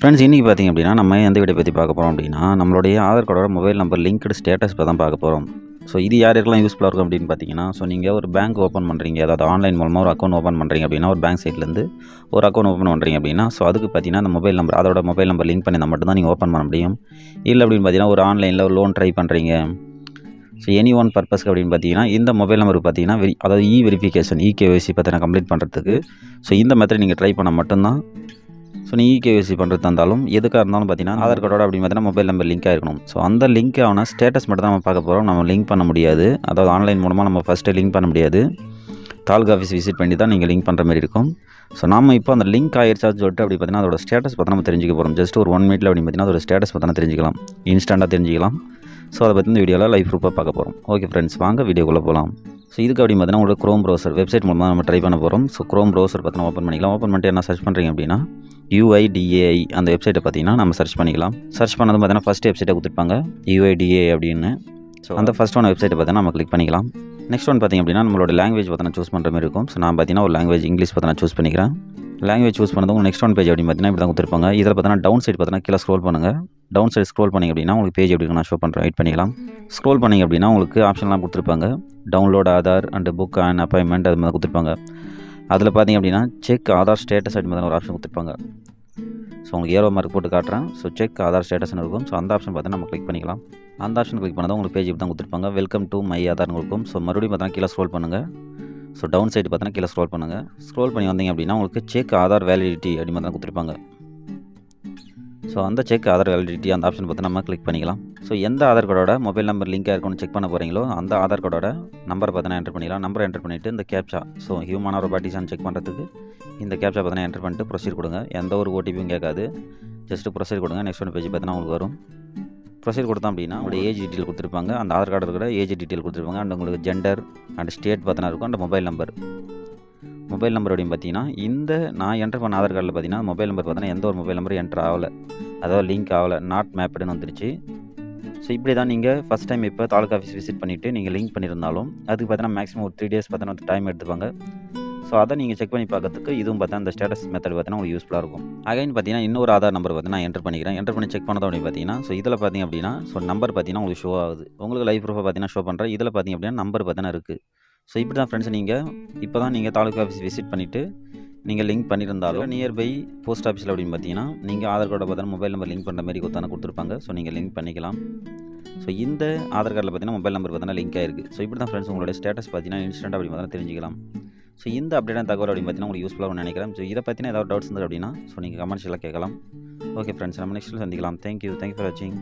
Friends இன்றைக்கி பார்த்திங்க அப்படின்னா நம்ம எந்த வீடியோ பற்றி பார்க்க போகிறோம் அப்படின்னா நம்மளுடைய ஆதார் கார்டோட மொபைல் நம்பர் லிங்க்டு ஸ்டேட்டஸ் தான் பார்க்க போகிறோம். ஸோ இது யாருக்கெல்லாம் யூஸ்ஃபுல்லாக இருக்கும் அப்படின்னு பார்த்தீங்கன்னா, ஸோ நீங்கள் ஒரு பேங்க் ஓப்பன் பண்ணுறீங்க, அதாவது ஆன்லைன் மூலமாக ஒரு அக்கௌண்ட் ஓப்பன் பண்ணுறீங்க அப்படின்னா, ஒரு பேங்க் சைட்லேருந்து ஒரு அக்கௌண்ட் ஓப்பன் பண்ணுறீங்க அப்படின்னா, ஸோ அதுக்கு பார்த்தீங்கன்னா அந்த மொபைல் நம்பர், அதோட மொபைல் நம்பர் லிங்க் பண்ணி மட்டும்தான் நீங்கள் ஓப்பன் பண்ண முடியும். இல்லை அப்படின்னு பார்த்தீங்கன்னா ஒரு ஆன்லைனில் ஒரு லோன் ட்ரை பண்ணுறீங்க, ஸோ எனி ஒன் பர்பஸ்க்கு அப்படின்னு பார்த்தீங்கன்னா இந்த மொபைல் நம்பருக்கு பார்த்தீங்கன்னா அதாவது வெரிஃபிகேஷன் இகேஒய்சி பார்த்தீங்கன்னா கம்ப்ளீட் பண்ணுறதுக்கு ஸோ இந்த மெத்தட் நீங்கள் ட்ரை பண்ண மட்டும்தான். ஸோ நீங்கள் இகேஒய்சி பண்ணுறது இருந்தாலும் எதுக்காக இருந்தாலும் பார்த்தீங்கன்னா ஆதார் கார்டோட அப்படின்னு பார்த்தீங்கன்னா மொபைல் நம்பர் லிங்க் ஆகிருக்கணும். ஸோ அந்த லிங்க்கான ஸ்டேட்டஸ் மட்டும் தான் நம்ம பார்க்க போகிறோம். நம்ம லிங்க் பண்ண முடியாது, அதாவது ஆன்லைன் மூலமாக நம்ம ஃபஸ்ட்டு லிங்க் பண்ண முடியாது. தாலுகா ஆஃபீஸ் விசிட் பண்ணி தான் நீங்கள் லிங்க் பண்ணுற மாதிரி இருக்கும். ஸோ நம்ம இப்போ அந்த லிங்க் ஆகிடுச்சான்னு சொல்லிட்டு அப்படி பார்த்தீங்கன்னா அதோட ஸ்டேட்டஸ் பார்த்தா நம்ம தெரிஞ்சுக்க போகிறோம். ஜஸ்ட் ஒரு 1 மினிட்ல அப்படின்னு பார்த்தீங்கன்னா அதோட ஸ்டேட்டஸ் பார்த்தா தெரிஞ்சிக்கலாம், இன்ஸ்டண்ட்டாக தெரிஞ்சிக்கலாம். ஸோ அதை பற்றி இந்த வீடியோவில் லைவ் ப்ரூஃபாக பார்க்க போகிறோம். ஓகே ஃப்ரெண்ட்ஸ், வாங்க வீடியோக்குள்ளே போகலாம். ஸோ இதுக்கு அப்படின்னு பார்த்தீங்கன்னா உங்களுக்கு க்ரோம் ப்ரௌசர் வெப்சைட் மூலமாக நம்ம ட்ரை பண்ண போகிறோம். ஸோ க்ரோம் ப்ரௌசர் பார்த்தீங்கன்னா ஓப்பன் பண்ணிக்கலாம். ஓப்பன் பண்ணிட்டு என்ன சர்ச் பண்ணுறீங்க அப்படின்னா UIDAI அந்த வெப்சைட்டை பார்த்தீங்கன்னா நம்ம சர்ச் பண்ணிக்கலாம். சர்ச் பண்ணதும் பார்த்தீங்கன்னா ஃபஸ்ட் வெப்சைட்டை கொடுத்துருப்பாங்க UIDAI அப்படின்னு. ஸோ அந்த ஃபஸ்ட் ஒன் வெப்சைட்டை பார்த்தீங்கன்னா நம்ம கிளிக் பண்ணிக்கலாம். நெக்ஸ்ட் ஒன் பார்த்திங்க அப்படின்னா நம்மளோட லாங்குவேஜ் பார்த்தீங்கன்னா சூஸ் பண்ணுற மாதிரி இருக்கும். ஸோ நான் பார்த்தீங்கன்னா ஒரு லாங்குவேஜ் இங்கிலீஷ் பார்த்தீங்கன்னா சூஸ் பண்ணிக்கிறேன். லாங்குவேஜ் சூஸ் பண்ணது உங்களுக்கு நெக்ஸ்ட் ஒன் பேஜ் அப்படின்னு பார்த்தீங்கன்னா இப்படி தான் கொடுத்துருப்பாங்க. இதில் பார்த்தீங்கன்னா டவுன் சைட் பார்த்தீங்கன்னா கீழே ஸ்க்ரோல் பண்ணுங்கள். டவுன் சைட் ஸ்க்ரோல் பண்ணிங்க அப்படின்னா உங்களுக்கு பேஜ் எப்படி நான் ஷோ பண்ணுறேன், வெயிட் பண்ணிக்கலாம். ஸ்க்ரோல் பண்ணிங்க அப்படின்னா உங்களுக்கு ஆப்ஷன்லாம் கொடுத்துருப்பாங்க. Download Aadhaar and book and appointment அது மாதிரி கொடுத்துருப்பாங்க. அதில் பார்த்திங்க அப்படின்னா செக் ஆதார் ஸ்டேட்டஸ் அப்படி மாதிரி ஒரு ஆப்ஷன் கொடுத்துருப்பாங்க. ஸோ உங்களுக்கு ஏரோ மார்க் போட்டு காட்டுறேன். ஸோ செக் ஆதார் ஸ்டேட்டஸ்னு இருக்கும். ஸோ அந்த ஆப்ஷன் பார்த்தீங்கன்னா நம்ம கிளிக் பண்ணிக்கலாம். அந்த ஆப்ஷன் கிளிக் பண்ணால் உங்களுக்கு பேஜ் இப்படி தான் கொடுத்துருப்பாங்க. வெல்கம் டு மை ஆதார்னு இருக்கும். ஸோ மறுபடியும் பார்த்தீங்கன்னா கீழே ஸ்க்ரோல் பண்ணுங்கள். ஸோ டவுன் சைடு பார்த்தீங்கன்னா கீழே ஸ்க்ரோல் பண்ணுங்கள். ஸ்க்ரோல் பண்ணி வந்தீங்க அப்படின்னா உங்களுக்கு செக் ஆதார் வேலிடிட்டி அப்படி மாதிரி தான் கொடுத்துருப்பாங்க. ஸோ அந்த செக் ஆதார் வேலிடிட்டி அந்த ஆப்ஷன் பார்த்து நம்ம கிளிக் பண்ணிக்கலாம். ஸோ எந்த ஆதார் கார்டோட மொபைல் நம்பர் லிங்காக இருக்குன்னு செக் பண்ண போகிறீங்களோ அந்த ஆதார் கார்டோட நம்பரை பார்த்தீங்கன்னா என்டர் பண்ணிக்கலாம். நம்பரை என்டர் பண்ணிவிட்டு இந்த கேப்சா, ஸோ ஹியூமன் ரோபாட்டிஸான்னு செக் பண்ணுறதுக்கு இந்த கேப்சா பார்த்தீங்கன்னா என்டர் பண்ணிட்டு ப்ரொசீட் கொடுங்க. எந்த ஒரு ஓடிபியும் கேட்காது, ஜஸ்ட்டு ப்ரொசீட் கொடுங்க. நெக்ஸ்ட் ஒன் பேஜ் பார்த்தீங்கன்னா உங்களுக்கு வரும். ப்ரொசீட் கொடுத்தோம் அப்படின்னா உங்களுடைய ஏஜ் டீட்டெயில் கொடுத்துருப்பாங்க. அந்த ஆதார் கார்டு இருக்கிற ஏஜ் டீட்டெயில் கொடுத்துருப்பாங்க. அண்ட் உங்களுக்கு ஜெண்டர் அண்ட் ஸ்டேட் பார்த்தீங்கன்னா இருக்கும். அண்ட் மொபைல் நம்பர் அப்படின்னு பார்த்தீங்கன்னா இந்த நான் என்டர் பண்ண ஆதார் கார்டில் பார்த்தீங்கன்னா மொபைல் நம்பர் பார்த்தீங்கன்னா எந்த ஒரு மொபைல் நம்பரும் என்டர் ஆகலை, அதாவது லிங்க் ஆகலை, நாட் மேப்டுன்னு வந்துருச்சு. ஸோ இப்படி தான் நீங்கள் ஃபஸ்ட் டைம் இப்போ தாலுகா ஆஃபீஸ் விசிட் பண்ணிவிட்டு நீங்கள் லிங்க் பண்ணியிருந்தாலும் அதுக்கு பார்த்தீங்கன்னா மேக்ஸிமம் ஒரு 3 days பார்த்தீங்கன்னா டைம் எடுத்துப்பாங்க. ஸோ அதை நீங்கள் செக் பண்ணி பார்க்கறதுக்கு இதுவும் பார்த்தா அந்த ஸ்டேட்டஸ் மெத்தட் பார்த்தீங்கன்னா உங்களுக்கு யூஸ்ஃபுல்லாக இருக்கும். அகைன் பார்த்தீங்கன்னா இன்னொரு ஆதார் நம்பர் பார்த்தீங்கன்னா நான் என்டர் பண்ணிக்கிறேன். என்டர் பண்ணி செக் பண்ணதும் அப்படின்னு பார்த்தீங்கன்னா ஸோ இதில் பார்த்தீங்க அப்படின்னா ஸோ நம்பர் பார்த்தீங்கன்னா உங்களுக்கு ஷோ ஆகுது. உங்களுக்கு லைவ் ப்ரூஃபாக பார்த்தீங்கன்னா ஷோ பண்ணுறேன். இதில் பார்த்தீங்க அப்படின்னா நம்பர் பார்த்தீங்கன்னா இருக்குது. ஸோ இப்படி தான் ஃப்ரெண்ட்ஸ் நீங்கள் இப்போ தான் நீங்கள் தாலுகா ஆஃபீஸ் விசிட் பண்ணிவிட்டு நீங்கள் லிங்க் பண்ணியிருந்தாலும் நியர்பை போஸ்ட் ஆஃபீஸில் அப்படின்னு பார்த்தீங்கன்னா நீங்கள் ஆதார் கார்டை பார்த்தீங்கன்னா மொபைல் நம்பர் லிங்க் பண்ணுற மாதிரி கொடுத்துருப்பாங்க. ஸோ நீங்கள் லிங்க் பண்ணிக்கலாம். ஸோ இந்த ஆதார் கார்டில் பார்த்தீங்கன்னா மொபைல் நம்பர் பார்த்தீங்கன்னா லிங்க் ஆயிருக்கு. ஸோ இப்படி தான் ஃப்ரெண்ட்ஸ் உங்களுடைய ஸ்டேட்டஸ் பார்த்தீங்கன்னா இன்ஸ்டன்ட் அப்படி பார்த்தீங்கன்னா தெரிஞ்சிக்கலாம். ஸோ இந்த அப்டேட்டான தகவல் அப்படின்னு பார்த்தீங்கன்னா உங்களுக்கு யூஸ்ஃபுல்லாக நினைக்கிறேன். ஸோ இதை பற்றின ஏதாவது டவுட்ஸ் இருந்தது அப்படின்னா ஸோ நீங்கள் கமெண்ட்ஸ் எல்லாம் கேட்கலாம். ஓகே ஃப்ரெண்ட்ஸ், நம்ம நெக்ஸ்ட்டில் சந்திக்கலாம். தேங்க்யூ ஃபார் வாட்சிங்.